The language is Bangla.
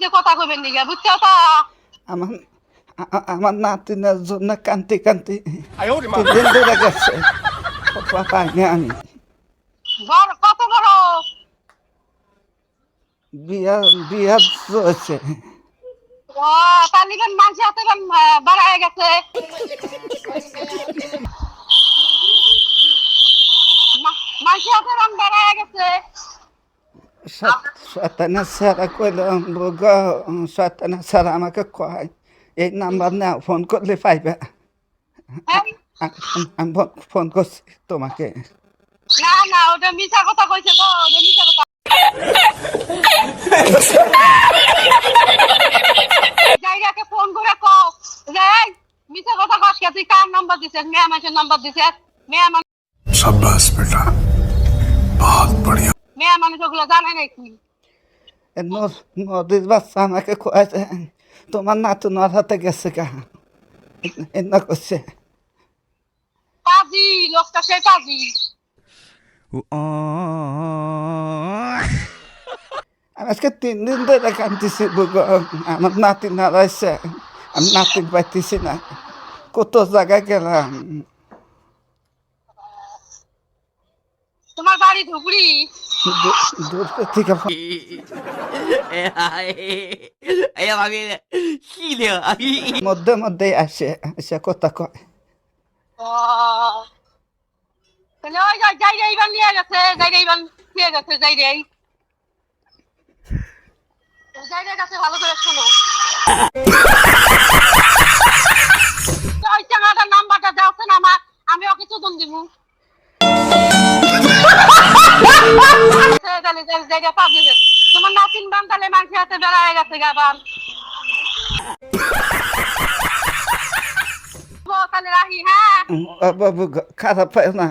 যে কথা কইবেন নিগা বুঝছো তো? আমার আমার নাতিনের জন্য কান্তি কান্তি 3 দিন ধরে গেছে পাইনি আমি। বড় কত বড়? বিয়া বিয়া হয়েছে। ও তালিবান মাঝে হাতে বাড়ায় গেছে। মাঝে হাতে বাড়ায় গেছে। শয়তানের স্যারা কইলাম শয়তানের স্যারা আমাকে কয় এই নাম্বার নাও, ফোন করলে পাইবে। হ্যাঁ? আমি ফোন করছি তোমাকে। না না ওটা মিছা কথা কইছে তো, ওটা মিছা কথা। জায়গাকে ফোন করে কও যে এই মিছা কথা কস কে, তুই কার নাম্বার দিছিস? মেয়ে মানুষের নাম্বার দিছিস? মেয়ে মানুষ शाबाश बेटा बहुत बढ़िया। মেয়ে মানুষ ওগুলো জানে নাকি? নদীর বাচ্চা আমাকে কয়েছে তোমার নাতুনার হাতে গেছে গা, এনা করছে। পাজি লোকটা, সেই পাজি। আমি আজকে 3 দিন ধরে কান্দিছি বুগো, আমার নাতি নাড়াইছে, আমি নাতি পাইতেছি না, কত জায়গায় গেলাম। তোমার বাড়ি ধুবড়ি? দূর থেকে মধ্যে মধ্যে আসে আসে কথা কয়। ও তাহলে ওই যাই এইবার নিয়ে গেছে, যাই এইবার নিয়ে গেছে, যাই কাছে ভালো করে শোনো। ওই চাঙাটার নাম্বারটা দেওয়া না আমার, আমি ওকে চুদন দিব। তোমার নাতিন বান তাহলে মাংসের হাতে বেড়ায় গেছে গাবান। তাহলে রাহি, হ্যাঁ বাবু খারাপ হয় না।